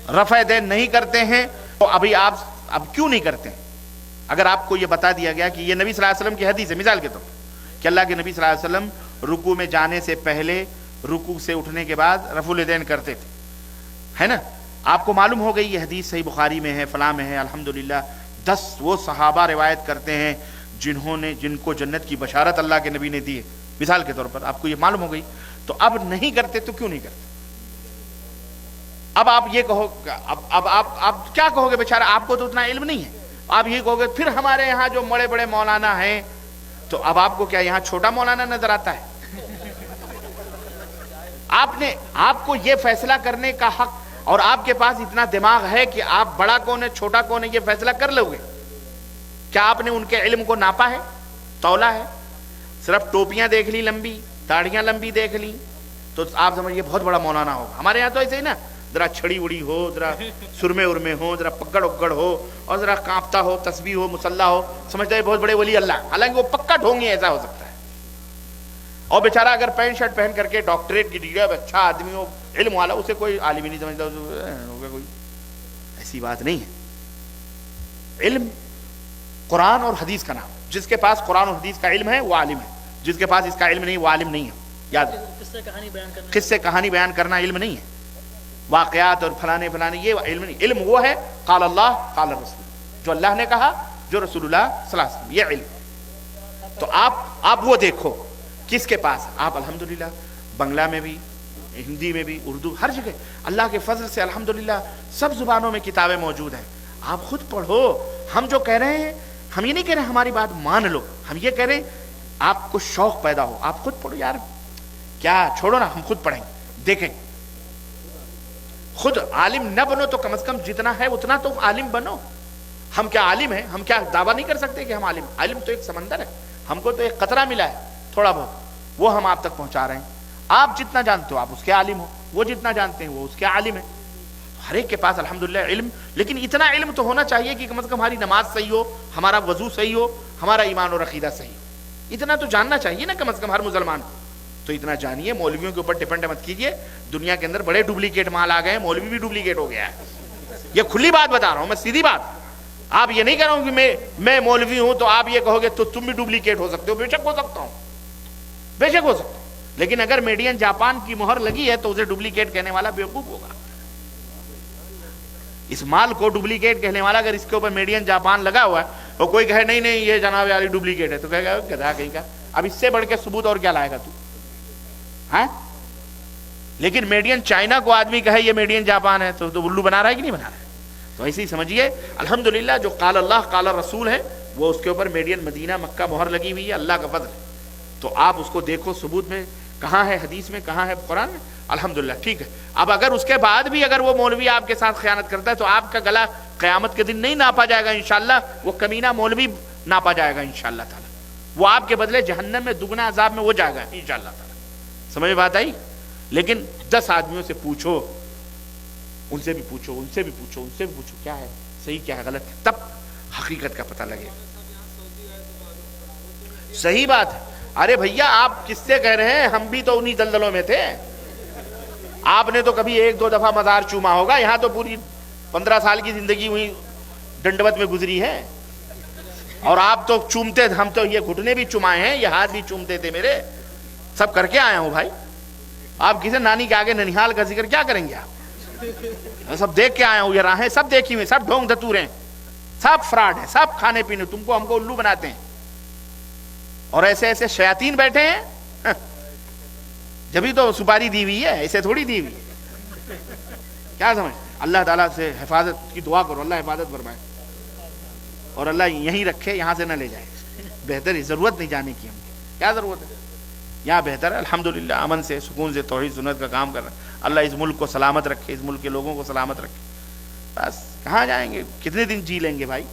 رفع دین نہیں کرتے ہیں تو ابھی آپ اب کیوں نہیں کرتے ہیں؟ اگر آپ کو یہ بتا دیا گیا کہ یہ نبی صلی اللہ علیہ وسلم کی حدیث ہے مثال کے طور پر کہ اللہ کے نبی صلی اللہ علیہ وسلم رکوع میں جانے سے پہلے رکوع سے اٹھنے کے بعد رفع الیدین کرتے تھے، ہے نا، آپ کو معلوم ہو گئی یہ حدیث صحیح بخاری میں ہے، فلاں میں ہے، الحمدللہ 10 وہ صحابہ روایت کرتے ہیں جن کو جنت کی بشارت اللہ کے نبی نے دی ہے، مثال کے طور پر آپ کو یہ معلوم ہو گئی، تو اب نہیں کرتے تو کیوں نہیں کرتے؟ اب آپ یہ کہو، اب آپ کیا کہو گے؟ بیچارہ آپ کو تو اتنا علم نہیں ہے، آپ یہ کہو گے پھر ہمارے یہاں جو بڑے بڑے مولانا ہیں، تو اب آپ کو کیا یہاں چھوٹا مولانا نظر آتا ہے؟ آپ کو یہ فیصلہ کرنے کا حق، اور آپ کے پاس اتنا دماغ ہے کہ آپ بڑا کون ہے چھوٹا کون ہے یہ فیصلہ کر لو گے؟ کیا آپ نے ان کے علم کو ناپا ہے، تولا ہے؟ صرف ٹوپیاں دیکھ لی لمبی، داڑھیاں لمبی دیکھ لی تو آپ سمجھیے بہت بڑا مولانا ہوگا۔ ہمارے یہاں تو ایسے ہی نا، ذرا چھڑی اڑی ہو، ذرا سرمے ارمے ہو، ذرا پکڑ اکڑ ہو، اور ذرا کانپتا ہو، تسبیح ہو، مسلح ہو، سمجھتا ہے بہت بڑے ولی اللہ، حالانکہ وہ پکا ڈھونگی ایسا ہو سکتا ہے۔ اور بیچارہ اگر پینٹ شرٹ پہن کر کے ڈاکٹریٹ کی ڈگری، اچھا آدمی ہو، علم والا، اسے کوئی عالم ہی نہیں سمجھتا، کوئی ایسی بات نہیں ہے۔ علم قرآن اور حدیث کا نام، جس کے پاس قرآن اور حدیث کا علم ہے وہ عالم ہے، جس کے پاس اس کا علم نہیں وہ عالم نہیں ہے۔ یاد قصے کہانی بیان کرنا علم نہیں ہے، واقعات اور فلانے یہ علم نہیں۔ علم وہ ہے قال اللہ قال رسول، جو اللہ نے کہا، جو رسول اللہ صلی اللہ علیہ وسلم، یہ علم۔ تو آپ وہ دیکھو کس کے پاس، آپ الحمدللہ بنگلہ میں بھی، ہندی میں بھی، اردو، ہر جگہ اللہ کے فضل سے الحمدللہ سب زبانوں میں کتابیں موجود ہیں، آپ خود پڑھو۔ ہم جو کہہ رہے ہیں، ہم یہ نہیں کہہ رہے ہماری بات مان لو، ہم یہ کہہ رہے ہیں آپ کو شوق پیدا ہو، آپ خود پڑھو یار، کیا چھوڑو نا، ہم خود پڑھیں، دیکھیں، خود عالم نہ بنو تو کم از کم جتنا ہے اتنا تو عالم بنو۔ ہم کیا عالم ہیں؟ ہم کیا دعویٰ نہیں کر سکتے کہ ہم علم تو ایک سمندر ہے، ہم کو تو ایک قطرہ ملا ہے تھوڑا بہت، وہ ہم آپ تک پہنچا رہے ہیں۔ آپ جتنا جانتے ہو آپ اس کے عالم ہو، وہ جتنا جانتے ہیں وہ اس کے عالم ہے۔ ہر ایک کے پاس الحمدللہ علم، لیکن اتنا علم تو ہونا چاہیے کہ کم از کم ہماری نماز صحیح ہو، ہمارا وضو صحیح ہو، ہمارا ایمان اور عقیدہ صحیح ہو، اتنا تو جاننا چاہیے نا کم از کم ہر مسلمان کو۔ تو اتنا جانیے، مولویوں کے اوپر ڈپینڈ مت کیجیے، دنیا کے اندر بڑے ڈپلیکیٹ مال آ گئے ہیں، مولوی بھی ڈپلیکیٹ ہو گیا ہے، یہ کھلی بات بتا رہا ہوں میں، سیدھی بات۔ آپ یہ نہیں کہہ رہا ہوں کہ میں مولوی ہوں تو آپ یہ کہو گے تو تم بھی ڈپلیکیٹ ہو سکتے ہو، بے شک ہو سکتا ہوں، بے شک ہو سکتا ہوں، لیکن اگر میڈین جاپان کی مہر لگی ہے تو اسے ڈپلیکیٹ کہنے والا بیوقوف ہوگا۔ اس مال کو ڈپلیکیٹ کہنے والا اگر اس کے اوپر میڈین جاپان لگا ہوا ہے اور کوئی کہے نہیں یہ جناب یاری ڈپلیکیٹ ہے، تو کہے گا گدھا کہیں کا، اب اس سے بڑھ کے ثبوت اور کیا لائے گا تو؟ ہاں، لیکن میڈین چائنا کو آدمی کہے یہ میڈین جاپان ہے تو الو بنا رہا ہے کہ نہیں بنا رہا ہے؟ تو ایسے ہی سمجھیے الحمدللہ جو قال اللہ قال رسول ہے وہ اس کے اوپر میڈین مدینہ مکہ مہر لگی ہوئی ہے، اللہ کا فضل ہے۔ تو آپ اس کو دیکھو ثبوت میں کہاں ہے، حدیث میں کہاں ہے، قرآن میں، الحمدللہ ٹھیک ہے۔ اب اگر اس کے بعد بھی اگر وہ مولوی آپ کے ساتھ خیانت کرتا ہے تو آپ کا گلا قیامت کے دن نہیں ناپا جائے گا انشاءاللہ، وہ کمینہ مولوی ناپا جائے گا انشاءاللہ تعالی، وہ آپ کے بدلے جہنم میں دگنا عذاب میں وہ جائے گا انشاءاللہ تعالی۔ سمجھ میں بات آئی؟ لیکن 10 آدمیوں سے پوچھو، ان سے بھی پوچھو، ان سے بھی پوچھو، ان سے بھی پوچھو کیا ہے صحیح کیا ہے غلط، تب حقیقت کا پتہ لگے۔ صحیح بات ہے۔ ارے بھیا آپ کس سے کہہ رہے ہیں، ہم بھی تو انہی دلدلوں میں تھے۔ آپ نے تو کبھی 1-2 دفعہ مزار چوما ہوگا، یہاں تو پوری 15 سال کی زندگی ہوئی ڈنڈوت میں گزری ہے، اور آپ تو چومتے، ہم تو یہ گھٹنے بھی چمائے ہیں، یہ ہاتھ بھی چومتے تھے میرے، سب کر کے آیا ہوں بھائی۔ آپ کسی نانی کے آگے ننیحال کا ذکر کیا کریں گے؟ آپ سب دیکھ کے آیا ہوں، یہ راہیں سب دیکھی ہوئی، سب ڈھونگ دھتورے، سب فراڈ ہے، سب کھانے پینے، تم کو ہم کو الو بناتے ہیں، اور ایسے ایسے شیاطین بیٹھے ہیں، جبھی تو سپاری دی ہوئی ہے، ایسے تھوڑی دی ہوئی ہے۔ کیا سمجھ؟ اللہ تعالیٰ سے حفاظت کی دعا کرو، اللہ حفاظت فرمائے، اور اللہ یہیں رکھے، یہاں سے نہ لے جائے۔ بہتر ہے، ضرورت نہیں جانے کی، ہم کیا ضرورت ہے، یہاں بہتر ہے الحمدللہ، امن سے سکون سے توحید سنت کا کام کر رہا ہے۔ اللہ اس ملک کو سلامت رکھے، اس ملک کے لوگوں کو سلامت رکھے، بس کہاں جائیں گے، کتنے دن جی لیں گے بھائی۔